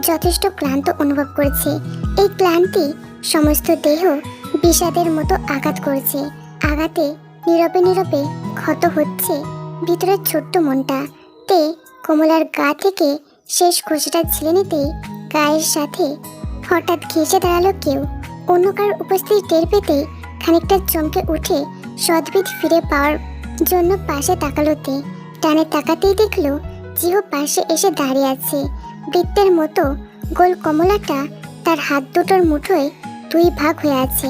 যথেষ্ট ক্লান্ত অনুভব করছে। এই ক্লান্তি সমস্ত দেহ বিষাদের মতো আঘাত করছে। আঘাতে নীরবে নীরবে ক্ষত হচ্ছে ভিতরের ছোট্ট মনটা। তে কমলার গা থেকে শেষ খুশিটা ছিলে নিতেই গায়ের সাথে হঠাৎ ঘেঁষে দাঁড়ালো কেউ। অন্য কারোর উপস্থিতি টের পেতেই খানিকটা চমকে উঠে সদ্ভিদ ফিরে পাওয়ার জন্য পাশে তাকালো তে। টানে তাকাতেই দেখলো জিহো পাশে এসে দাঁড়িয়ে আছে। বৃত্তের মতো গোল কমলাটা তার হাত দুটোর মুঠোয় দুই ভাগ হয়ে আছে।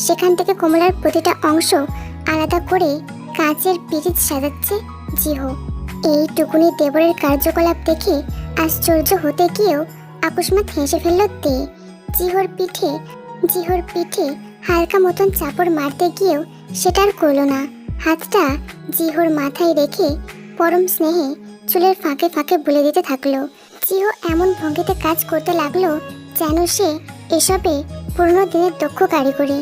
সেখান থেকে কমলার প্রতিটা অংশ আলাদা করে কাঁচের পিরিচ সাজাচ্ছে জিহো। এইটুকুনি দেবরের কার্যকলাপ দেখে আশ্চর্য হতে গিয়েও আকস্মাত হেসে ফেলল তে। জিহোর পিঠে হালকা মতন চাপড় মারতে গিয়েও সেটার করল না। হাতটা জিহোর মাথায় রেখে পরম স্নেহে চুলের ফাঁকে ফাঁকে বলে দিতে থাকলো। জিহো এমন ভঙ্গিতে কাজ করতে লাগলো যেন সে এসবে পুরনো দিনের দক্ষ কারিগরি।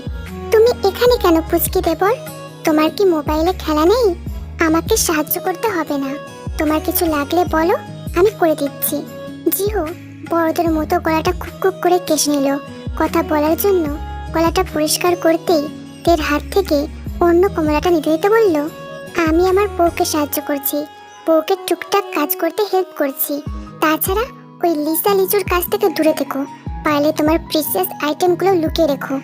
তুমি এখানে কেন পুচকি দেবর? তোমার কি মোবাইলে খেলা নেই? আমাকে সাহায্য করতে হবে না। তোমার কিছু লাগলে বলো, আমি করে দিচ্ছি। জিহো বড়দের মতো গলাটা খুব খুব করে কেশে নিল। কথা বলার জন্য গলাটা পরিষ্কার করতেই তের হাত থেকে অন্য কমলাটা নিতে দিতে বলল, আমি আমার বউকে সাহায্য করছি, বউকে টুকটাক কাজ করতে হেল্প করছি। তাছাড়া ওই লিসা লিচুর কাছ থেকে দূরে থেকো। পারলে তোমার প্রিসিয়াস আইটেমগুলো লুকিয়ে রেখো।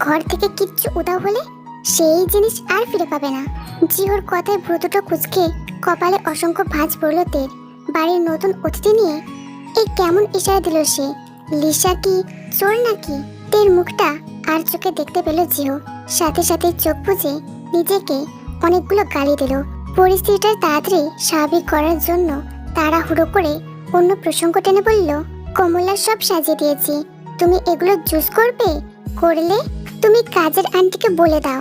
ঘর থেকে কিচ্ছু উধাও হলে সেই জিনিস আর ফিরে পাবে না। জিহোর কথায় ভ্রু দুটো কুঁচকে কপালে অসংখ্য ভাঁজ পড়ল তের। বাড়ির নতুন অতিথি নিয়ে এই কেমন ইশারা দিল সে? লিসা কি চোর নাকি? তের মুখটা আর চোখে দেখতে পেল জিহো। সাথে সাথে চোখ বুজে নিজেকে অনেকগুলো গালি দিল। পরিস্থিতিটা তাড়াতাড়ি স্বাভাবিক করার জন্য তাড়াহুড়ো করে অন্য প্রসঙ্গ টেনে বলল, কমলা সব সাজিয়ে দিয়েছি, তুমি এগুলো জুস করবে? করলে তুমি কাজের আন্টিকে বলে দাও,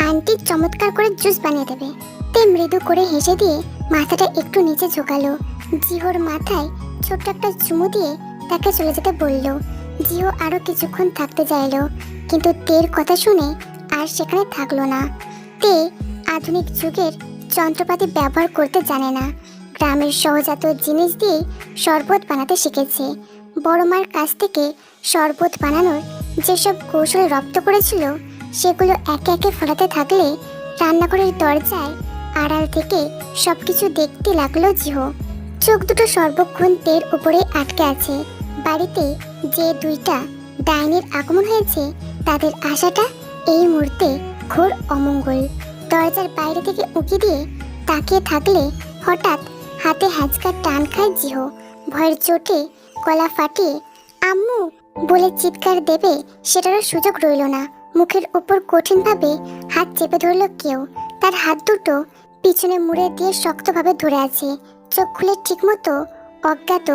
আন্টি চমৎকার করে জুস বানিয়ে দেবে। তে মৃদু করে হেসে দিয়ে মাথাটা একটু নিচে ঝোঁকালো। জিহোর মাথায় ছোট্ট একটা চুমু দিয়ে তাকে চলে যেতে বলল। জিহো আরো কিছুক্ষণ থাকতে চাইল, কিন্তু তের কথা শুনে আর সেখানে থাকলো না। তে আধুনিক যুগের যন্ত্রপাতি ব্যবহার করতে জানে না। গ্রামের সহজাত জিনিস দিয়ে শরবত বানাতে শিখেছে। বড় মার কাছ থেকে শরবত বানানোর যেসব কৌশল রপ্ত করেছিল সেগুলো একে একে ফলাতে থাকলে রান্নাঘরের দরজায় আড়াল থেকে সবকিছু দেখতে লাগলো জিহো। চোখ দুটো সর্বক্ষণ তের উপরে আটকে আছে। বাড়িতে যে দুইটা ডাইনির আগমন হয়েছে তাদের আশাটা এই মুহূর্তে ঘোর অমঙ্গল। দরজার বাইরে থেকে উঁকি দিয়ে তাকিয়ে থাকলে হঠাৎ হাতে হ্যাঁচকা টান খায় জিহো। ভয়ের চোটে গলা ফাটিয়ে আম্মু বলে চিৎকার দেবে সেটারও সুযোগ রইল না। মুখের উপর কঠিনভাবে হাত চেপে ধরল কেউ। তার হাত দুটো পিছনে মুড়ে দিয়ে শক্তভাবে ধরে আছে। চোখ খুলে ঠিকমতো অজ্ঞাত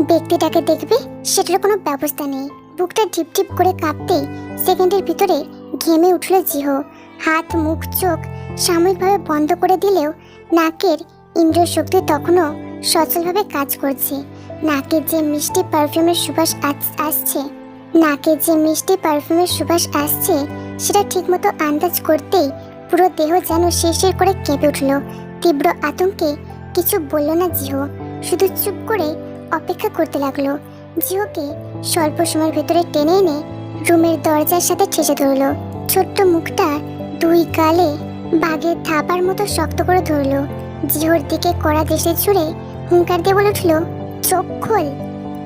ব্যক্তিটাকে দেখবে সেটার কোনো ব্যবস্থা নেই। বুকটা টিপ টিপ করে কাঁপতেই সেকেন্ডের ভিতরে ঘেমে উঠল জিহো। হাত মুখ চোখ সাময়িকভাবে বন্ধ করে দিলেও নাকের ইন্দ্রিয় শক্তি তখনও সচলভাবে কাজ করছে। নাকের যে মিষ্টি পারফিউমের সুবাস আসছে সেটা ঠিকমতো আন্দাজ করতেই পুরো দেহ যেন শিরশির করে কেঁপে উঠল। তীব্র আতঙ্কে কিছু বলল না জিহো, শুধু চুপ করে অপেক্ষা করতে লাগলো। জিহোকে স্বল্প সময়ের ভেতরে টেনে এনে রুমের দরজার সাথে ঠেসে ধরল। ছোট্ট মুখটা দুই গালে বাঘের থাবার মতো শক্ত করে ধরল। জিহোর দিকে কড়া দেশে ছুঁড়ে হুঙ্কার দিয়ে বলে উঠল, চোখ খোল।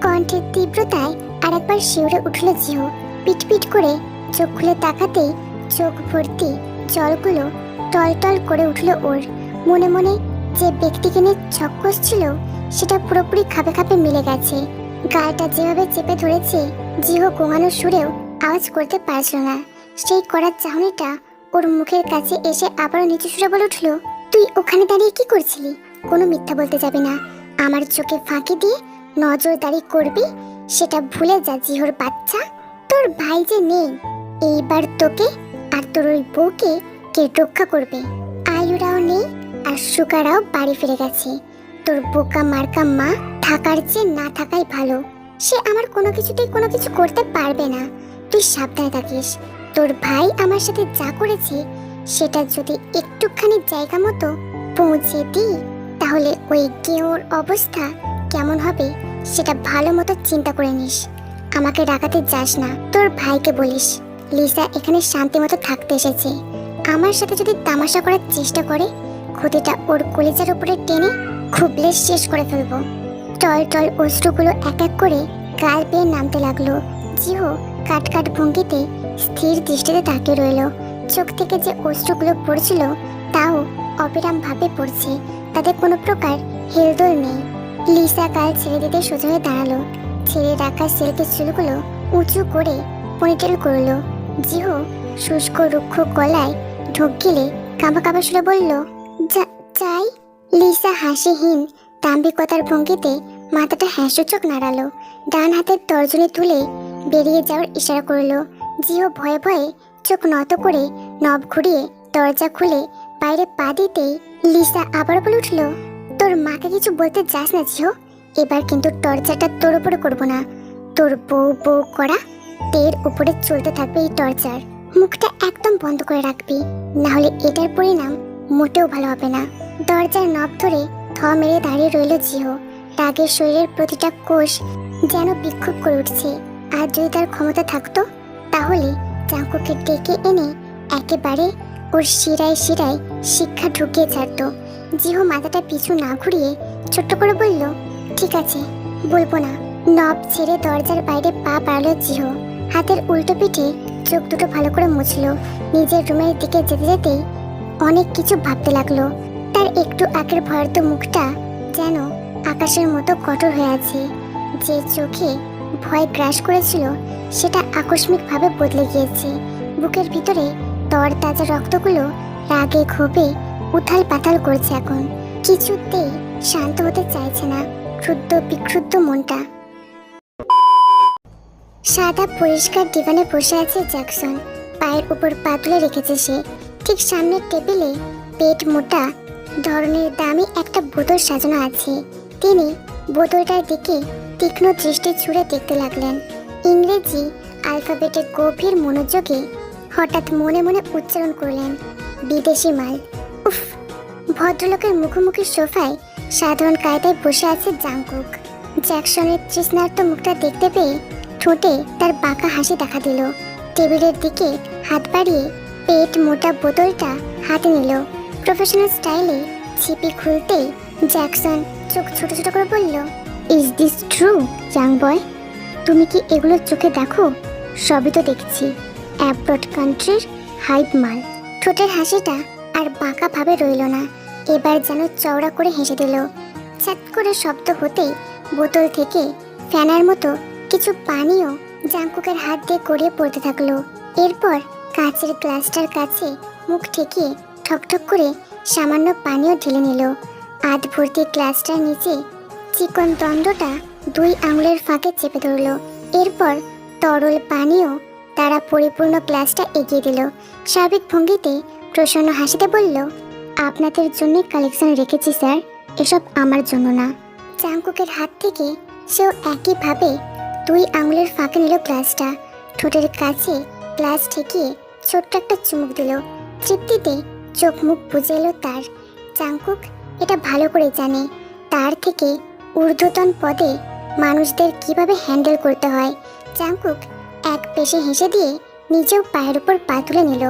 কণ্ঠের তীব্রতায় আর একবার শিউরে উঠল জিহু। পিটপিট করে চোখ খুলে তাকাতেই চোখ ভর্তি জলগুলো টলটল করে উঠল ওর। মনে মনে যে ব্যক্তিকে নিয়ে ছক কষছিল সেটা পুরোপুরি খাপে খাপে মিলে গেছে। গালটা যেভাবে চেপে ধরেছে জিহু গোঙানো সুরেও আওয়াজ করতে পারছিল না। সেই করার চাহনিটা ওর মুখের কাছে এসে আবারও নিচু সুরে বলে উঠল, তুই ওখানে দাঁড়িয়ে কি করছিলি? কোনো মিথ্যা বলতে যাবি না। আমার চোখে ফাঁকি দিয়ে নজরদারি করবি সেটা ভুলে যা জিহুর বাচ্চা। তোর ভাই যে নেই, এইবার তোকে আর তোর ওই বউকে কে রক্ষা করবে? আয়ুরাও নেই আর সুগারাও বাড়ি ফিরে গেছে। তোর বোকা মার্কা মা থাকার চেয়ে না থাকাই ভালো। সে আমার কোনো কিছুতেই কোনো কিছু করতে পারবে না। তুই সাবধানে থাকিস। তোর ভাই আমার সাথে যা করেছে সেটা যদি একটুখানি জায়গা মতো পৌঁছে দিই তাহলে ওই গেঁয়োর অবস্থা কেমন হবে সেটা ভালো মতো চিন্তা করে নিস। আমাকে ডাকাতে যাস না। তোর ভাইকে বলিস লিসা এখানে শান্তি মতো থাকতে এসেছে। আমার সাথে যদি তামাশা করার চেষ্টা করে ক্ষতিটা ওর কলিজার উপরে টেনে খুবলে শেষ করে ফেলবো। টল টল অশ্রুগুলো এক এক করে গাল বেয়ে নামতে লাগলো। জিহু কাট কাট ভঙ্গিতে স্থির দৃষ্টিতে তাকিয়ে রইল। চোখ থেকে যে অশ্রুগুলো পড়ছিল তাও অবিরাম ভাবে পড়ছে, তাতে কোনো প্রকার হেলদোল নেই। লিসা গাল ছেড়ে দিতে সোজা হয়ে দাঁড়ালো। ছেড়ে রাখা সিল্কের চুলগুলো উঁচু করে পনিটেল করলো। জিহু শুষ্ক রুক্ষ গলায় ঢোক গিলে কাঁপা কাঁপা সুরে বলল, চাই। লিসা হাসিহীন দাম্ভিকতার ভঙ্গিতে মাথাটা হ্যাঁসূচক নাড়ালো। ডান হাতের তর্জনী তুলে বেরিয়ে যাওয়ার ইশারা করলো। জিহু ভয়ে ভয়ে চোখ নত করে নব ঘুরিয়ে দরজা খুলে বাইরে পা দিতেই লিসা আবার বলে উঠল, তোর মাকে কিছু বলতে যাস না জিহু। এবার কিন্তু টর্চারটা তোর উপরে করবো না। তোর বউ বউ করা তের উপরে চলতে থাকবে এই টর্চার। মুখটা একদম বন্ধ করে রাখবি, না হলে এটার পরিণাম মোটেও ভালো হবে না। দরজার নব ধরে থ মেরে দাঁড়িয়ে রইল জিহু। রাগের শরীরের প্রতিটা কোষ যেন বিক্ষোভ করে উঠছে। আর যদি তার ক্ষমতা থাকতো তাহলে জাঙ্কুকে ডেকে এনে একেবারে ওর শিরায় শিরায় শিক্ষা ঢুকিয়ে ছাড়তো। জিহু মাথাটা পিছু না ঘুরিয়ে ছোট্ট করে বলল, ঠিক আছে, বলবো না। নব ছেড়ে দরজার বাইরে পা বাড়ালো জিহু। হাতের উল্টো পিঠে চোখ দুটো ভালো করে মুছলো। নিজের রুমের দিকে যেতে যেতেই অনেক কিছু ভাবতে লাগলো। তার একটু আগের ভয়ার্ত মুখটা যেন আকাশের মতো কঠোর হয়ে আছে। যে চোখে ভয় গ্রাস করেছিল সেটা আকস্মিকভাবে বদলে গিয়েছে। বুকের ভিতরে তরতাজা রক্তগুলো রাগে ক্ষোভে উথাল পাতাল করছে। এখন কিছুতেই শান্ত হতে চাইছে না ক্ষুদ্র বিক্ষুব্ধ মনটা। সাদা পরিষ্কার ডিভানে বসে আছে জ্যাকসন। পায়ের উপর পা তুলে রেখেছে সে। ঠিক সামনের টেবিলে পেট মোটা ধরনের দামি একটা বোতল সাজানো আছে। তিনি বোতলটার দিকে তীক্ষ্ণ দৃষ্টি ছুঁড়ে দেখতে লাগলেন। ইংরেজি আলফাবেটের গভীর মনোযোগে হঠাৎ মনে মনে উচ্চারণ করলেন, বিদেশি মাল। উফ! ভদ্রলোকের মুখোমুখি সোফায় সাধারণ কায়দায় বসে আছে জাংকুক। জ্যাকসনের তৃষ্ণার্ত মুখটা দেখতে পেয়ে ঠোঁটে তার বাঁকা হাসি দেখা দিল। টেবিলের দিকে হাত বাড়িয়ে পেট মোটা বোতলটা হাতে নিল। প্রফেশনাল স্টাইলে ছিপি খুলতেই জ্যাকসন চোখ ছোট ছোট করে বলল, ইজ দিস ট্রু ইয়াং বয়? তুমি কি এগুলো চোখে দেখো? সবই তো দেখছি। অ্যাব্রড কান্ট্রির হাইপ মাল। ঠোঁটের হাসিটা আর বাঁকা ভাবে রইল না, এবার যেন চওড়া করে হেসে দিল। ছ্যাট করে শব্দ হতেই বোতল থেকে ফ্যানার মতো কিছু পানীয় জাংকুকের হাত দিয়ে গড়িয়ে পড়তে থাকলো। এরপর কাচের গ্লাসটার কাছে মুখ ঠেকিয়ে ঠকঠক করে সামান্য পানীয় ঢেলে নিল। আধ ভর্তি গ্লাসটার নিচে চিকন দণ্ডটা 2 আঙুলের ফাঁকে চেপে ধরল। এরপর তরল পানীয় তারা পরিপূর্ণ গ্লাসটা এগিয়ে দিল। স্বাভাবিক ভঙ্গিতে প্রসন্ন হাসিতে বলল, আপনাদের জন্য কালেকশন রেখেছি স্যার, এসব আমার জন্য না। জাংকুকের হাত থেকে সেও একইভাবে 2 আঙুলের ফাঁকে নিল গ্লাসটা। ঠোঁটের কাছে গ্লাস ঠেকিয়ে ছোট্ট একটা চুমুক দিল। তৃপ্তিতে চোখ মুখ বুজে এলো তার। জাংকুক এটা ভালো করে জানে তার থেকে ঊর্ধ্বতন পদে মানুষদের কিভাবে হ্যান্ডেল করতে হয়। জাংকুক এক পেশে হেসে দিয়ে নিজেও পায়ের উপর পা তুলে নিল।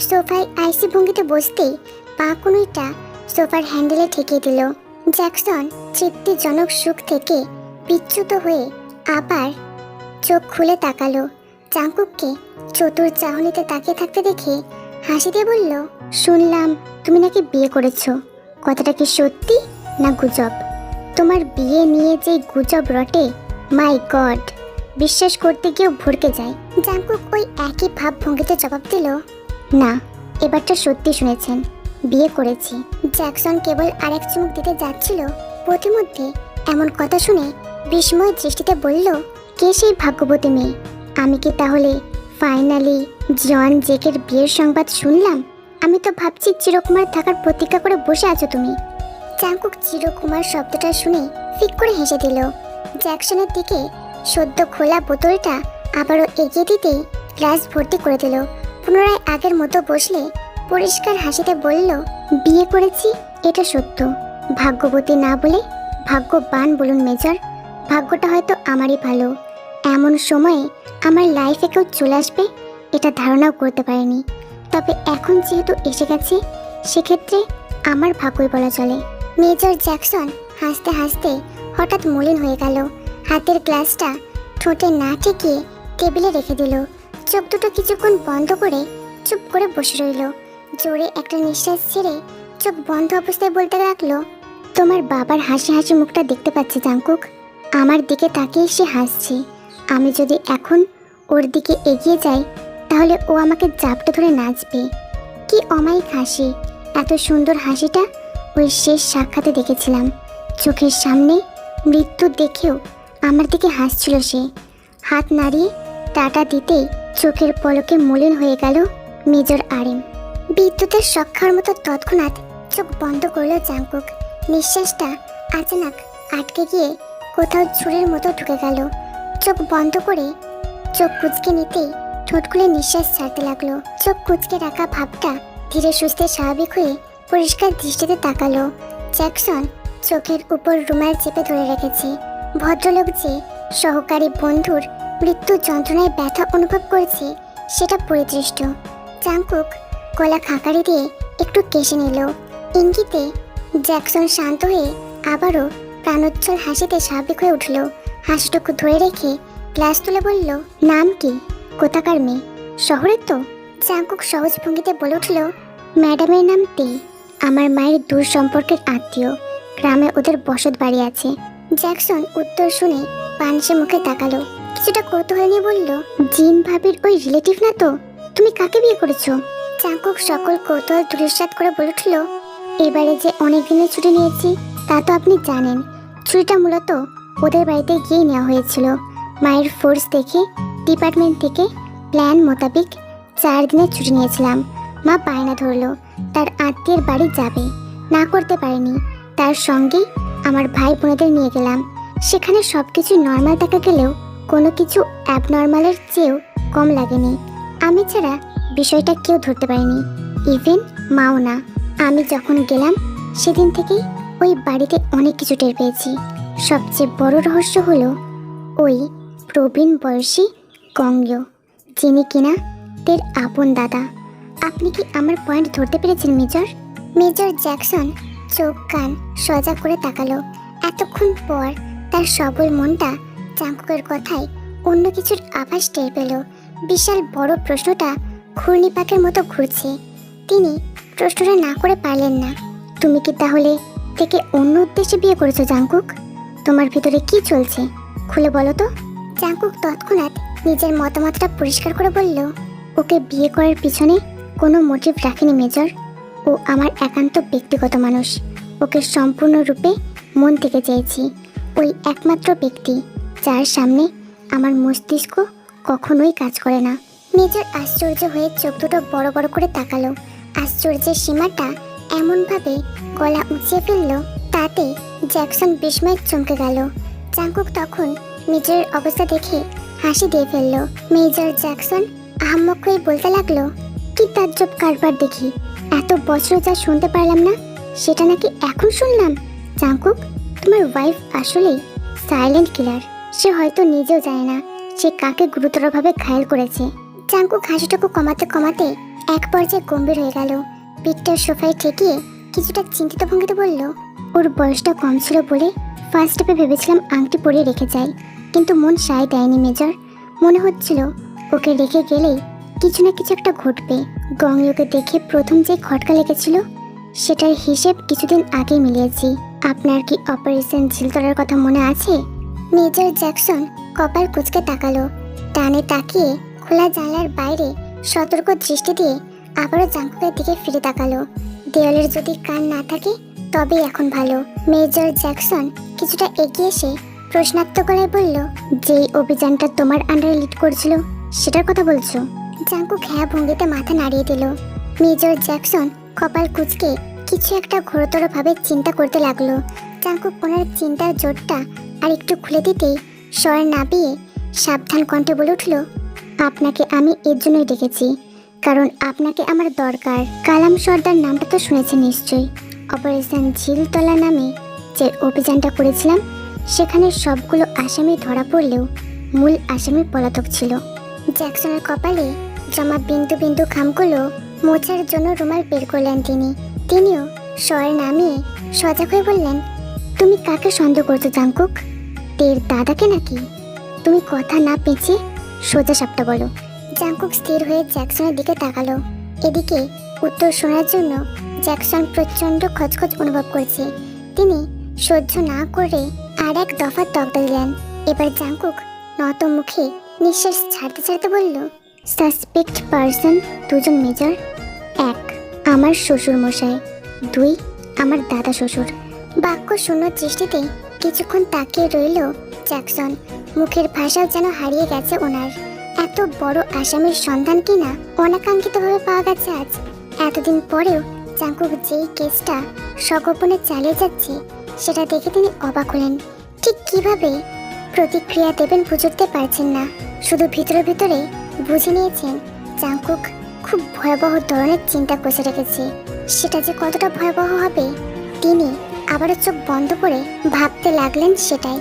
সোফায় আইসি ভঙ্গিতে বসতেই পা কনুইটা সোফার হ্যান্ডেলে ঠেকিয়ে দিল। জ্যাকসন তৃপ্তিজনক সুখ থেকে বিচ্যুত হয়ে আবার চোখ খুলে তাকালো। জাংকুককে চতুর চাহনিতে তাকিয়ে থাকতে দেখে হাসি দিয়ে বলল, শুনলাম তুমি নাকি বিয়ে করেছো, কথাটা কি সত্যি না গুজব? তোমার বিয়ে নিয়ে যে গুজব রটে, মাই গড, বিশ্বাস করতে গিয়েও ভরকে যায়। জাংকুক ওই একই ভাব ভঙ্গিতে জবাব দিল, না, এবারটা সত্যি শুনেছেন, বিয়ে করেছি। জ্যাকসন কেবল আরেক চুমুক দিতে যাচ্ছিল, প্রতিমধ্যে এমন কথা শুনে বিস্ময় দৃষ্টিতে বলল, কে সেই ভাগ্যবতী মেয়ে? আমি কি তাহলে ফাইনালি জন জেকের বিয়ের সংবাদ শুনলাম? আমি তো ভাবছি চিরকুমার থাকার প্রতীক্ষা করে বসে আছো তুমি। জাংকুক চিরকুমার শব্দটা শুনে ফিক করে হেসে দিল। জ্যাকসনের দিকে সদ্য খোলা বোতলটা আবারও এগিয়ে দিতেই গ্লাস ভর্তি করে দিল। পুনরায় আগের মতো বসলে পরিষ্কার হাসিতে বলল, বিয়ে করেছি এটা সত্য, ভাগ্যবতী না বলে ভাগ্যবান বলুন মেজর। ভাগ্যটা হয়তো আমারই ভালো, এমন সময়ে আমার লাইফে কেউ চলে আসবে এটা ধারণাও করতে পারিনি। তবে এখন যেহেতু এসে গেছে, সেক্ষেত্রে আমার ভাগ্যই বলা চলে। মেজর জ্যাকসন হাসতে হাসতে হঠাৎ মলিন হয়ে গেল। হাতের গ্লাসটা ঠোঁটে না ঠেকিয়ে টেবিলে রেখে দিল। চোখ দুটো কিছুক্ষণ বন্ধ করে চুপ করে বসে রইল। জোরে একটা নিঃশ্বাস ছেড়ে চোখ বন্ধ অবস্থায় বলতে লাগলো, তোমার বাবার হাসি হাসি মুখটা দেখতে পাচ্ছি জাংকুক। আমার দিকে তাকিয়ে সে হাসছে। আমি যদি এখন ওর দিকে এগিয়ে যাই তাহলে ও আমাকে জাপটে ধরে নাচবে। কি অমায়িক হাসি! এত সুন্দর হাসিটা ওই শেষ সাক্ষাতে দেখেছিলাম। চোখের সামনে মৃত্যু দেখেও আমার দিকে হাসছিল সে। হাত নাড়িয়ে টাটা দিতেই চোখের পলকে মলিন হয়ে গেল মেজর আরেম। বিদ্যুতের শক্কার মতো তৎক্ষণাৎ চোখ বন্ধ করলো জাংকুক। নিঃশ্বাসটা আচানক আটকে গিয়ে কোথাও ছুরির মতো ঢুকে গেল। চোখ বন্ধ করে চোখ কুঁচকে নিতেই ঠোঁট খুলে নিঃশ্বাস ছাড়তে লাগলো। চোখ কুঁচকে রাখা ভাবটা ধীরে সুস্থে স্বাভাবিক হয়ে পরিষ্কার দৃষ্টিতে তাকালো। জ্যাকসন চোখের উপর রুমাল চেপে ধরে রেখেছে। ভদ্রলোক যে সহকারী বন্ধুর মৃত্যু যন্ত্রণায় ব্যথা অনুভব করেছে সেটা পরিদৃষ্ট। জাংকুক গলা খাকারি দিয়ে একটু কেশে নিল। ইঙ্গিতে জ্যাকসন শান্ত হয়ে আবারও প্রাণোচ্ছল হাসিতে স্বাভাবিক হয়ে উঠল। হাসিটুকু ধরে রেখে গ্লাস তুলে বলল, নাম কি? কোথাকার মেয়ে? শহরের তো? জাংকুক সহজ ভঙ্গিতে বলে উঠল, ম্যাডামের নাম তে। আমার মায়ের দূর সম্পর্কের আত্মীয়, গ্রামে ওদের বসত বাড়ি আছে। জ্যাকসন উত্তর শুনে পানসে মুখে তাকালো। কিছুটা কৌতূহল নিয়ে বলল, জিন ভাবির ওই রিলেটিভ না তো? তুমি কাকে বিয়ে করেছো? জাংকুক সকল কৌতূহল ধূলিসাৎ করে বলে উঠল, এবারে যে অনেক দিনের ছুটি নিয়েছি তা তো আপনি জানেন। ছুটিটা মূলত ওদের বাড়িতে গিয়ে নেওয়া হয়েছিল। মায়ের ফোর্স দেখে ডিপার্টমেন্ট থেকে প্ল্যান মোতাবেক 4 দিনের ছুটি নিয়েছিলাম। মা বায়না ধরলো তার আত্মীয়ের বাড়ি যাবে, না করতে পারেনি। তার সঙ্গেই আমার ভাই বোনেদের নিয়ে গেলাম। সেখানে সব কিছু নর্মাল দেখা গেলেও কোনো কিছু অ্যাবনর্মালের চেয়েও কম লাগেনি। আমি ছাড়া বিষয়টা কেউ ধরতে পারেনি, ইভেন মাও না। আমি যখন গেলাম সেদিন থেকেই ওই বাড়িতে অনেক কিছু টের পেয়েছি। সবচেয়ে বড় রহস্য হলো ওই প্রবীণ বয়সী গঙ্গীয়, যিনি কিনা তের আপন দাদা। আপনি কি আমার পয়েন্ট ধরতে পেরেছেন মেজর? মেজর জ্যাকসন চোখ কান সজাগ করে তাকালো। এতক্ষণ পর তার সবল মনটা জাংকুকের কথায় অন্য কিছুর আভাস টের পেল। বিশাল বড় প্রশ্নটা ঘূর্ণিপাকের মতো ঘুরছে। তিনি প্রশ্নটা না করে পারলেন না। তুমি কি তাহলে থেকে অন্য উদ্দেশ্যে বিয়ে করেছো জাংকুক? তোমার ভিতরে কি চলছে খুলে বলো তো। জাংকুক তৎক্ষণাৎ নিজের মতামতটা পরিষ্কার করে বলল, ওকে বিয়ে করার পিছনে কোনো মোটিভ রাখিনি মেজর। ও আমার একান্ত ব্যক্তিগত মানুষ। ওকে সম্পূর্ণরূপে মন থেকে চেয়েছি। ওই একমাত্র ব্যক্তি যার সামনে আমার মস্তিষ্ক কখনোই কাজ করে না। মেজর আশ্চর্য হয়ে চোখ দুটো বড় বড় করে তাকালো। আশ্চর্যের সীমাটা এমনভাবে গলা উঁচিয়ে ফেলল, তাতে জ্যাকসন বিস্ময়ে চমকে গেল। জাংকুক তখন মেজরের অবস্থা দেখে হাসি দিয়ে ফেলল। মেজর জ্যাকসন আহাম্মক হয়ে বলতে লাগলো, কি তাজ্জব কারবার দেখি! এত বছর যা শুনতে পারলাম না সেটা নাকি এখন শুনলাম। জাংকুক, তোমার ওয়াইফ আসলেই সাইলেন্ট কিলার। সে হয়তো নিজেও জানে না সে কাকে গুরুতরভাবে ঘায়েল করেছে। জাংকুক হাসিটুকু কমাতে কমাতে এক পর্যায়ে গম্ভীর হয়ে গেল। পিঠটার সোফায় ঠেকিয়ে কিছুটা চিন্তিত ভঙ্গিতে বলল, ওর বয়সটা কম ছিল বলে ফার্স্ট স্টেপে ভেবেছিলাম আংটি পরিয়ে রেখে যাই, কিন্তু মন সায় দেয়নি মেজর। মনে হচ্ছিল ওকে রেখে গেলেই কিছু না কিছু একটা ঘটবে। গঙ্গে ওকে দেখে প্রথম যে খটকা লেগেছিল সেটার হিসেব কিছুদিন আগে মিলিয়েছি। আপনার কি অপারেশন ঝিলতলার কথা মনে আছে? মেজর জ্যাকসন কপাল কুঁচকে তাকালো। ডানে তাকিয়ে খোলা জানলার বাইরে সতর্ক দৃষ্টি দিয়ে আবারও জাঙ্কুকের দিকে ফিরে তাকালো। দেওয়ালের যদি কান না থাকে তবে এখন ভালো। মেজর জ্যাকসন কিছুটা এগিয়ে এসে প্রশ্নাত্মক গলায় বলল, যেই অভিযানটা তোমার আন্ডারে লিড করেছিল সেটার কথা বলছো? জাঙ্কুক হ্যাঁ ভঙ্গিতে মাথা নাড়িয়ে দিল। মেজর জ্যাকসন কপাল কুঁচকে কিছু একটা ঘোরতর ভাবে চিন্তা করতে লাগলো। জাঙ্কুক ওনার চিন্তার জোরটা আর একটু খুলে দিতেই স্বর নাবিয়ে সাবধান কণ্ঠে বলে উঠল, আপনাকে আমি এর জন্যই ডেকেছি, কারণ আপনাকে আমার দরকার। কালাম সর্দার নামটা তো শুনেছেন নিশ্চয়ই। অপারেশন ঝিলতলা নামে যে অভিযানটা করেছিলাম সেখানে সবগুলো আসামি ধরা পড়লেও মূল আসামি পলাতক ছিল। জ্যাকসনের কপালে জমা বিন্দু বিন্দু খামগুলো মোছার জন্য রুমাল বের করলেন তিনিও স্বর নামিয়ে সজাগ হয়ে বললেন, তুমি কাকে সন্দেহ করছো জাঙ্কুক? তের দাদাকে নাকি? তুমি কথা না পেঁচিয়ে সোজা সাপটা বলো। জাঙ্কুক স্থির হয়ে জ্যাকসনের দিকে তাকালো। এদিকে উত্তর শোনার জন্য জ্যাকসন প্রচণ্ড খচখচ অনুভব করছে। তিনি সহ্য না করে আর এক দফা তকদা দিলেন। এবার জাঙ্কুক নত মুখে নিঃশ্বাস ছাড়তে ছাড়তে বলল, সাসপেক্ট পারসন দুজন মেজর। 1 আমার শ্বশুর মশাই, 2 আমার দাদা শ্বশুর। বাক্য শূন্য দৃষ্টিতে কিছুক্ষণ তাকিয়ে রইল জ্যাকসন। মুখের ভাষাও যেন হারিয়ে গেছে ওনার। এত বড় আসামির সন্ধান কিনা অনাকাঙ্ক্ষিতভাবে পাওয়া গেছে আজ। এতদিন পরেও জাঙ্কুক যেই কেসটা সগোপনে চালিয়ে যাচ্ছে সেটা দেখে তিনি অবাক হলেন। ঠিক কিভাবে প্রতিক্রিয়া দেবেন বুঝে উঠতে পারছেন না। শুধু ভিতরে ভিতরে বুঝে নিয়েছেন জাঙ্কুক খুব ভয়াবহ ধরনের চিন্তা কষে রেখেছে। সেটা যে কতটা ভয়াবহ হবে তিনি আবারও চোখ বন্ধ করে ভাবতে লাগলেন সেটাই।